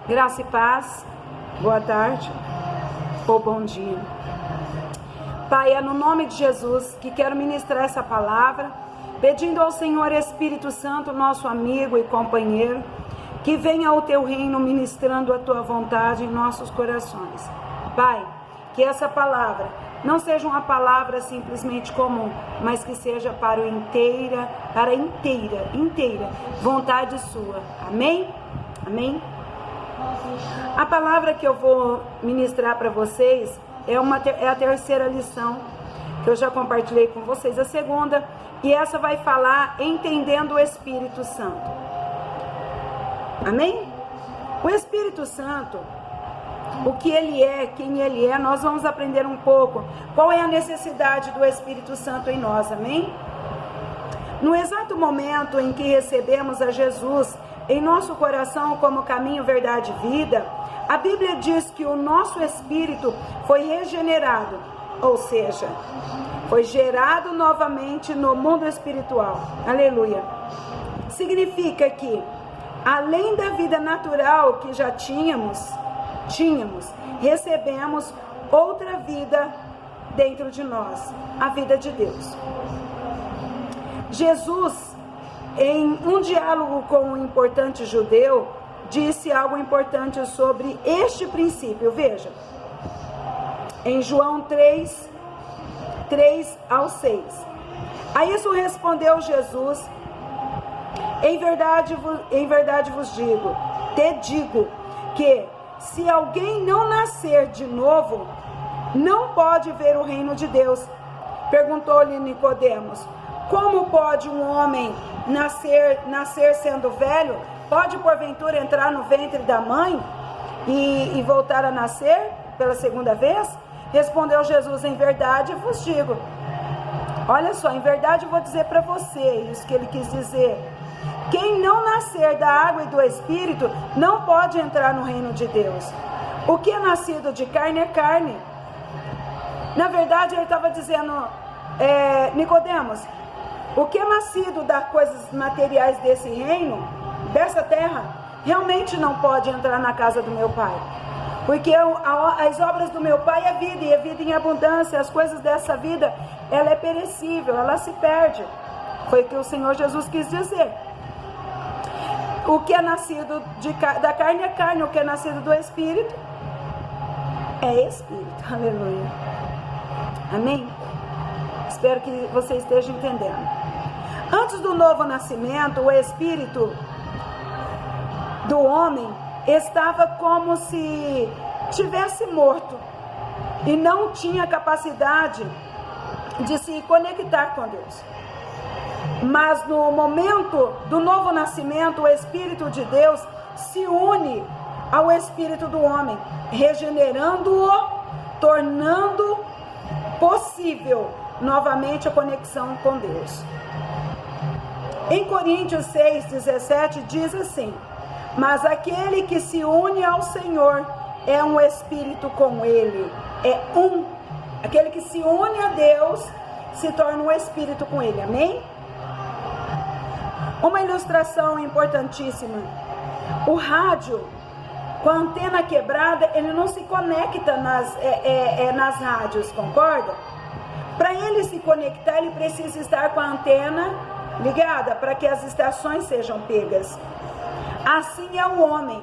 Graça e paz, boa tarde ou bom dia. Pai, é no nome de Jesus que quero ministrar essa palavra, pedindo ao Senhor Espírito Santo, nosso amigo e companheiro, que venha ao teu reino ministrando a tua vontade em nossos corações. Pai, que essa palavra não seja uma palavra simplesmente comum, mas que seja para inteira vontade sua. Amém? Amém? A palavra que eu vou ministrar para vocês é a terceira lição, que eu já compartilhei com vocês, a segunda, e essa vai falar entendendo o Espírito Santo. Amém? O Espírito Santo, o que ele é, quem ele é, nós vamos aprender um pouco. Qual é a necessidade do Espírito Santo em nós, amém? No exato momento em que recebemos a Jesus em nosso coração como caminho, verdade e vida, a Bíblia diz que o nosso espírito foi regenerado, ou seja, foi gerado novamente no mundo espiritual. Aleluia. Significa que, além da vida natural que já tínhamos, recebemos outra vida dentro de nós, a vida de Deus. Jesus, em um diálogo com um importante judeu, disse algo importante sobre este princípio. Veja, em João 3 ao 6. A isso respondeu Jesus: em verdade vos digo, que se alguém não nascer de novo, não pode ver o reino de Deus. Perguntou-lhe Nicodemos: como pode um homem nascer sendo velho? Pode porventura entrar no ventre da mãe e voltar a nascer pela segunda vez? Respondeu Jesus: em verdade vos digo. Olha só, em verdade eu vou dizer para você isso que ele quis dizer. Quem não nascer da água e do Espírito não pode entrar no reino de Deus. O que é nascido de carne é carne. Na verdade ele estava dizendo, Nicodemos, o que é nascido das coisas materiais desse reino, dessa terra, realmente não pode entrar na casa do meu Pai. Porque as obras do meu Pai é vida, e é vida em abundância. As coisas dessa vida, ela é perecível, ela se perde. Foi o que o Senhor Jesus quis dizer. O que é nascido da carne é carne, o que é nascido do Espírito é Espírito. Aleluia. Amém? Espero que você esteja entendendo. Antes do novo nascimento, o espírito do homem estava como se tivesse morto e não tinha capacidade de se conectar com Deus. Mas no momento do novo nascimento, o Espírito de Deus se une ao espírito do homem, regenerando-o, tornando possível novamente a conexão com Deus. Em Coríntios 6:17 diz assim: mas aquele que se une ao Senhor é um espírito com ele, aquele que se une a Deus se torna um espírito com ele, amém? Uma ilustração importantíssima: o rádio com a antena quebrada, ele não se conecta nas rádios, concorda? Para ele se conectar, ele precisa estar com a antena ligada para que as estações sejam pegas. Assim é o homem,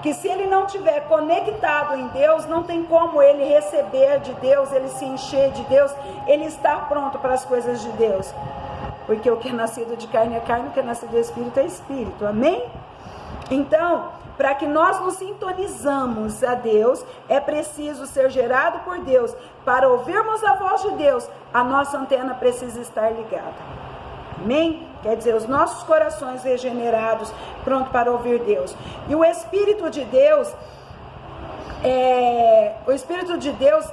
que se ele não estiver conectado em Deus, não tem como ele receber de Deus, ele se encher de Deus, ele estar pronto para as coisas de Deus. Porque o que é nascido de carne é carne, o que é nascido do Espírito é Espírito, amém? Então, para que nós nos sintonizamos a Deus, é preciso ser gerado por Deus. Para ouvirmos a voz de Deus, a nossa antena precisa estar ligada. Amém? Quer dizer, os nossos corações regenerados, pronto para ouvir Deus. E o Espírito de Deus,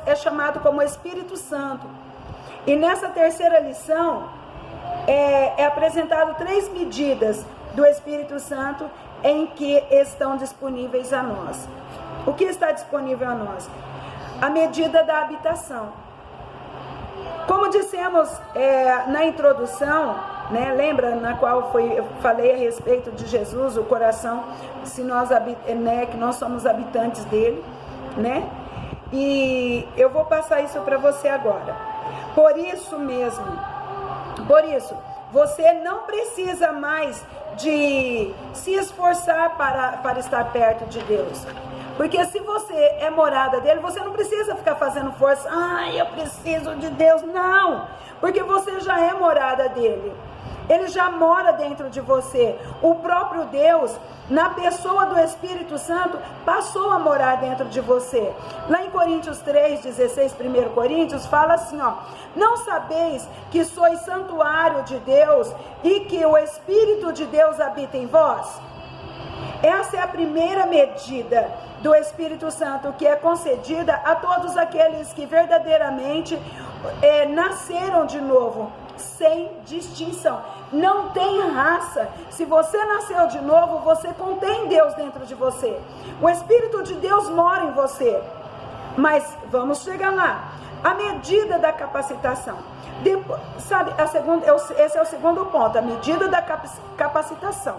é chamado como Espírito Santo. E nessa terceira lição, é apresentado 3 medidas do Espírito Santo em que estão disponíveis a nós. O que está disponível a nós? A medida da habitação. Como dissemos na introdução, né, lembra na qual eu falei a respeito de Jesus, o coração, se nós, né, que nós somos habitantes dele, né? E eu vou passar isso para você agora. Por isso, você não precisa mais de se esforçar para estar perto de Deus. Porque se você é morada dele, você não precisa ficar fazendo força. Eu preciso de Deus. Não, porque você já é morada dele. Ele já mora dentro de você. O próprio Deus, na pessoa do Espírito Santo, passou a morar dentro de você. Lá em Coríntios 3:16, 1 Coríntios, fala assim, ó: não sabeis que sois santuário de Deus e que o Espírito de Deus habita em vós? Essa é a primeira medida do Espírito Santo, que é concedida a todos aqueles que verdadeiramente nasceram de novo, sem distinção. Não tem raça. Se você nasceu de novo, você contém Deus dentro de você. O Espírito de Deus mora em você. Mas vamos chegar lá. A medida da capacitação. Esse é o segundo ponto, a medida da capacitação.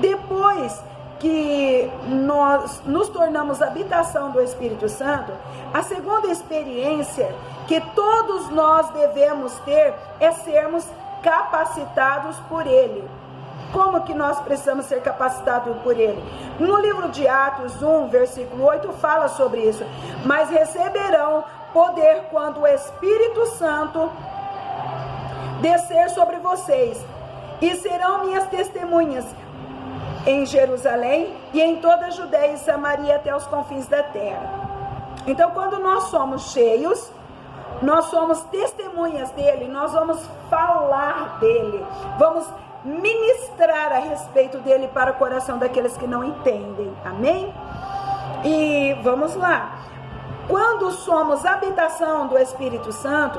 Depois que nós nos tornamos habitação do Espírito Santo, a segunda experiência que todos nós devemos ter é sermos capacitados por Ele. Como que nós precisamos ser capacitados por Ele? No livro de Atos 1, versículo 8, fala sobre isso. Mas receberão poder quando o Espírito Santo descer sobre vocês, e serão minhas testemunhas em Jerusalém e em toda a Judeia e Samaria até os confins da terra. Então, quando nós somos cheios, nós somos testemunhas dele, nós vamos falar dele, vamos ministrar a respeito dele para o coração daqueles que não entendem, amém? E vamos lá. Quando somos habitação do Espírito Santo,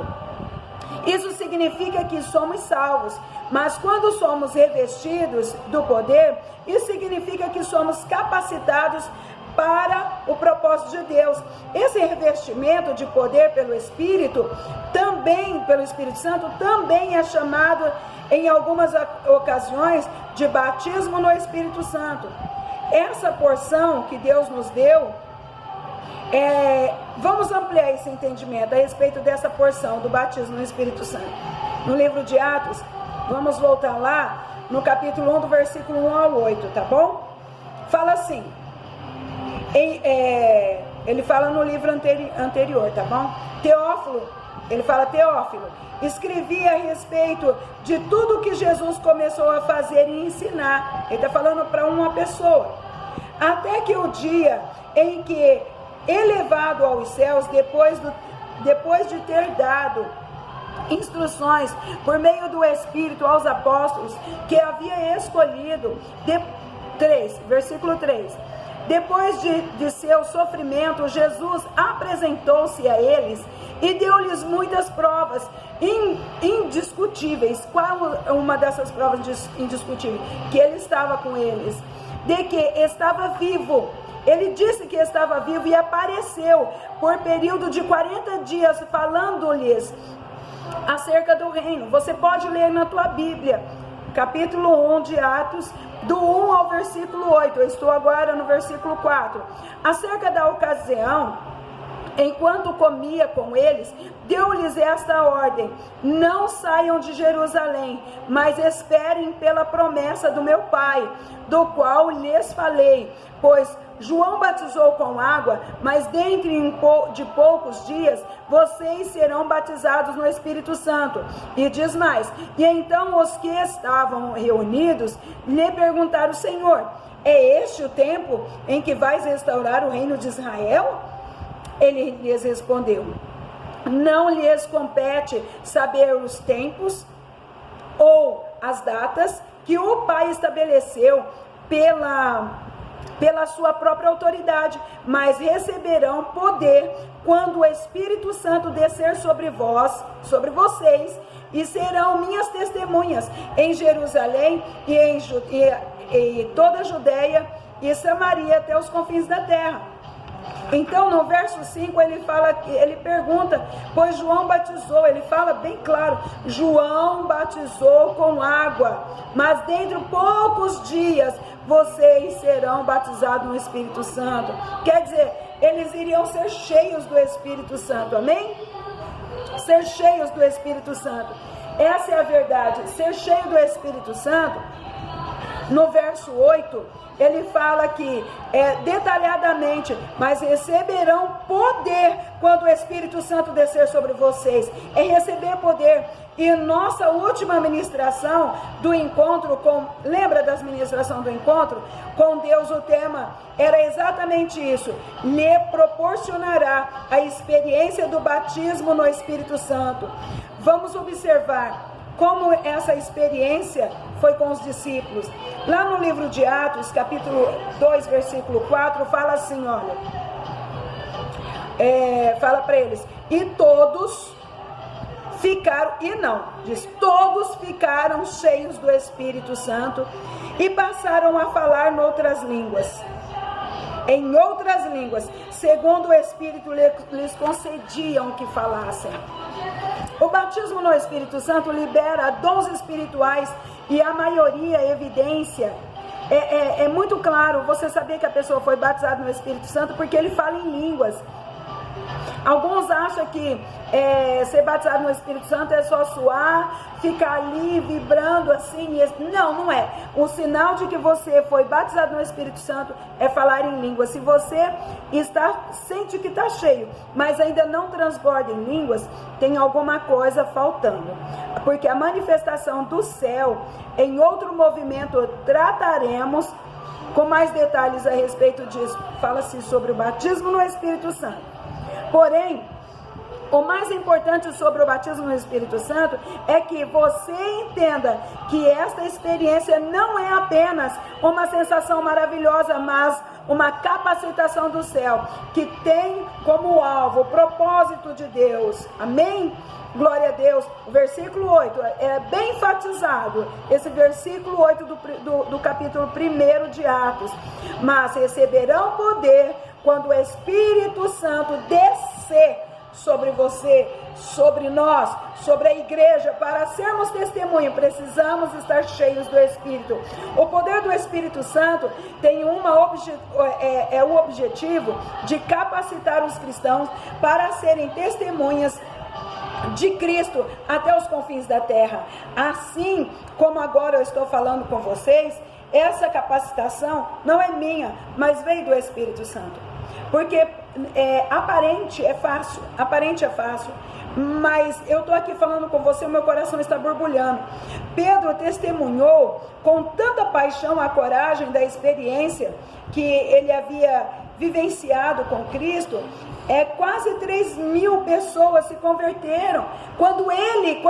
isso significa que somos salvos. Mas quando somos revestidos do poder, isso significa que somos capacitados para o propósito de Deus. Esse revestimento de poder pelo Espírito, também pelo Espírito Santo, também é chamado em algumas ocasiões de batismo no Espírito Santo. Essa porção que Deus nos deu, vamos ampliar esse entendimento a respeito dessa porção do batismo no Espírito Santo. No livro de Atos, vamos voltar lá no capítulo 1, do versículo 1 ao 8, tá bom? Fala assim, ele fala no livro anterior, tá bom? Teófilo, escrevi a respeito de tudo que Jesus começou a fazer e ensinar. Ele está falando para uma pessoa. Até que o dia em que, elevado aos céus, depois de ter dado instruções por meio do Espírito aos apóstolos que havia escolhido, versículo 3, depois de seu sofrimento, Jesus apresentou-se a eles e deu-lhes muitas provas indiscutíveis. Qual uma dessas provas indiscutíveis? Que ele estava com eles, de que estava vivo. Ele disse que estava vivo e apareceu por período de 40 dias falando-lhes acerca do reino. Você pode ler na tua Bíblia, capítulo 1 de Atos, do 1 ao versículo 8. Eu estou agora no versículo 4. Acerca da ocasião, enquanto comia com eles, deu-lhes esta ordem: não saiam de Jerusalém, mas esperem pela promessa do meu Pai, do qual lhes falei. Pois João batizou com água, mas dentro de poucos dias vocês serão batizados no Espírito Santo. E diz mais: e então os que estavam reunidos lhe perguntaram: Senhor, é este o tempo em que vais restaurar o reino de Israel? Ele lhes respondeu: não lhes compete saber os tempos ou as datas que o Pai estabeleceu pela sua própria autoridade, mas receberão poder quando o Espírito Santo descer sobre vocês, e serão minhas testemunhas em Jerusalém e em toda a Judeia e Samaria até os confins da terra. Então no verso 5 ele pergunta, pois João batizou, ele fala bem claro, João batizou com água, mas dentro de poucos dias vocês serão batizados no Espírito Santo. Quer dizer, eles iriam ser cheios do Espírito Santo, amém? Ser cheios do Espírito Santo, essa é a verdade. Ser cheio do Espírito Santo, no verso 8, ele fala aqui, detalhadamente, mas receberão poder quando o Espírito Santo descer sobre vocês. É receber poder. E nossa última ministração do encontro lembra das ministrações do encontro? Com Deus, o tema era exatamente isso. Lhe proporcionará a experiência do batismo no Espírito Santo. Vamos observar como essa experiência foi com os discípulos. Lá no livro de Atos, capítulo 2, versículo 4, fala assim, olha, fala para eles, e todos ficaram, todos ficaram cheios do Espírito Santo e passaram a falar em outras línguas, segundo o Espírito lhes concediam que falassem. O batismo no Espírito Santo libera dons espirituais e a maioria evidência. É muito claro você saber que a pessoa foi batizada no Espírito Santo porque ele fala em línguas. Alguns acham que ser batizado no Espírito Santo é só suar, ficar ali vibrando assim. Não é. O sinal de que você foi batizado no Espírito Santo é falar em línguas. Se você sente que está cheio, mas ainda não transborda em línguas, tem alguma coisa faltando. Porque a manifestação do céu, em outro movimento, trataremos com mais detalhes a respeito disso. Fala-se sobre o batismo no Espírito Santo. Porém, o mais importante sobre o batismo no Espírito Santo é que você entenda que esta experiência não é apenas uma sensação maravilhosa, mas uma capacitação do céu, que tem como alvo o propósito de Deus. Amém? Glória a Deus. O versículo 8 é bem enfatizado, esse versículo 8 do capítulo 1 de Atos. Mas receberão poder quando o Espírito Santo descer sobre você, sobre nós, sobre a igreja. Para sermos testemunha, precisamos estar cheios do Espírito. O poder do Espírito Santo tem o objetivo de capacitar os cristãos para serem testemunhas de Cristo até os confins da terra. Assim como agora eu estou falando com vocês, essa capacitação não é minha, mas veio do Espírito Santo. Porque aparente é fácil, mas eu estou aqui falando com você, o meu coração está borbulhando. Pedro testemunhou com tanta paixão a coragem da experiência que ele havia vivenciado com Cristo. Quase 3.000 pessoas se converteram. Quando ele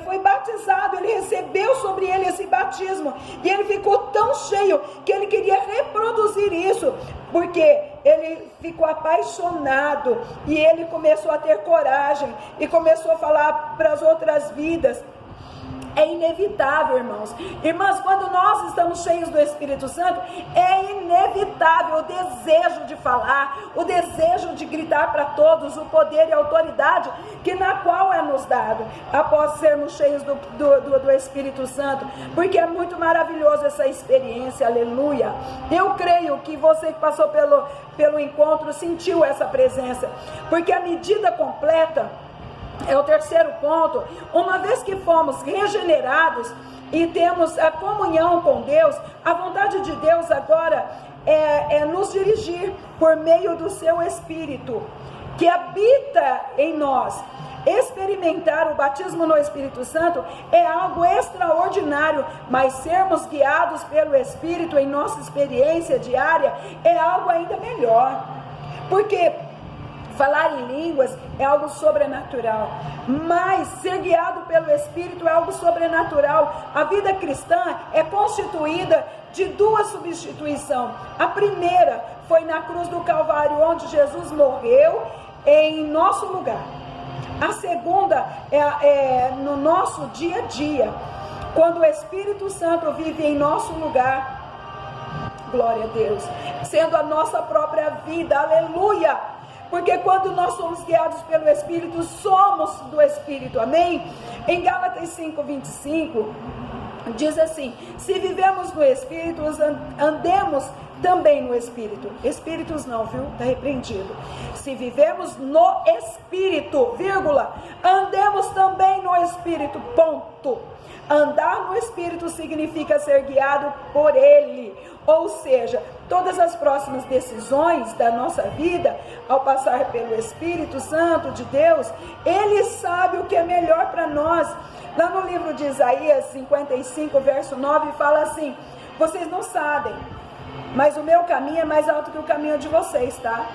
foi batizado, ele recebeu sobre ele esse batismo, e ele ficou tão cheio que ele queria reproduzir isso, porque ele ficou apaixonado, e ele começou a ter coragem, e começou a falar para as outras vidas. É inevitável, irmãos. Irmãs, quando nós estamos cheios do Espírito Santo, é inevitável o desejo de falar, o desejo de gritar para todos o poder e a autoridade na qual é nos dado, após sermos cheios do Espírito Santo, porque é muito maravilhoso essa experiência, aleluia. Eu creio que você que passou pelo encontro sentiu essa presença, porque a medida completa é o terceiro ponto. Uma vez que fomos regenerados e temos a comunhão com Deus, a vontade de Deus agora é nos dirigir por meio do seu Espírito, que habita em nós. Experimentar o batismo no Espírito Santo é algo extraordinário, mas sermos guiados pelo Espírito em nossa experiência diária é algo ainda melhor, porque falar em línguas é algo sobrenatural, mas ser guiado pelo Espírito é algo sobrenatural. A vida cristã é constituída de duas substituições. A primeira foi na cruz do Calvário, onde Jesus morreu em nosso lugar. A segunda é no nosso dia a dia, quando o Espírito Santo vive em nosso lugar. Glória a Deus. Sendo a nossa própria vida, aleluia. Porque quando nós somos guiados pelo Espírito, somos do Espírito, amém? Em Gálatas 5:25, diz assim: se vivemos no Espírito, andemos também no Espírito. Espíritos não, viu? Está repreendido. Se vivemos no Espírito, vírgula, andemos também no Espírito, ponto. Andar no Espírito significa ser guiado por Ele. Ou seja, todas as próximas decisões da nossa vida, ao passar pelo Espírito Santo de Deus, Ele sabe o que é melhor para nós. Lá no livro de Isaías 55, verso 9, fala assim: vocês não sabem, mas o meu caminho é mais alto que o caminho de vocês, tá?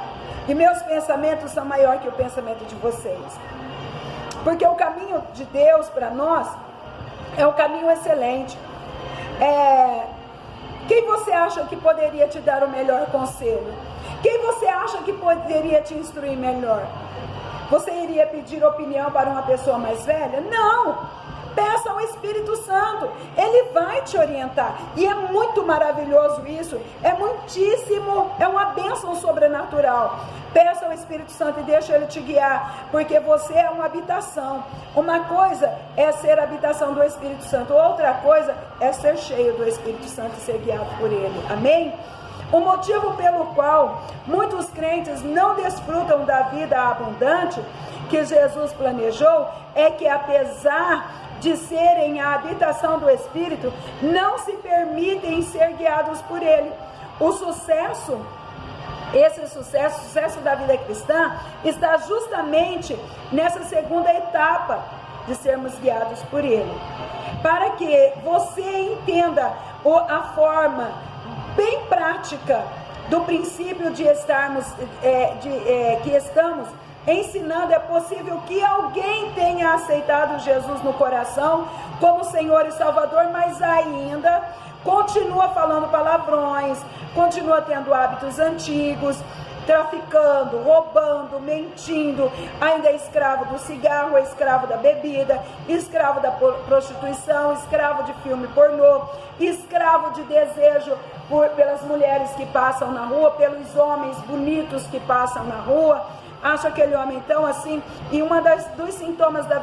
E meus pensamentos são maiores que o pensamento de vocês. Porque o caminho de Deus para nós é um caminho excelente. Quem você acha que poderia te dar o melhor conselho? Quem você acha que poderia te instruir melhor? Você iria pedir opinião para uma pessoa mais velha? Não! Peça ao Espírito Santo, Ele vai te orientar, e é muito maravilhoso isso, é muitíssimo, é uma bênção sobrenatural. Peça ao Espírito Santo e deixa Ele te guiar, porque você é uma habitação. Uma coisa é ser habitação do Espírito Santo, outra coisa é ser cheio do Espírito Santo e ser guiado por Ele, amém? O motivo pelo qual muitos crentes não desfrutam da vida abundante que Jesus planejou é que, apesar de serem a habitação do Espírito, não se permitem ser guiados por Ele. O sucesso da vida cristã está justamente nessa segunda etapa de sermos guiados por Ele. Para que você entenda a forma bem prática do princípio de estarmos, que estamos ensinando, é possível que alguém tenha aceitado Jesus no coração como Senhor e Salvador, mas ainda continua falando palavrões, continua tendo hábitos antigos, traficando, roubando, mentindo, ainda é escravo do cigarro, é escravo da bebida, escravo da prostituição, escravo de filme pornô, escravo de desejo pelas mulheres que passam na rua, pelos homens bonitos que passam na rua. Acha aquele homem então assim, e dos sintomas da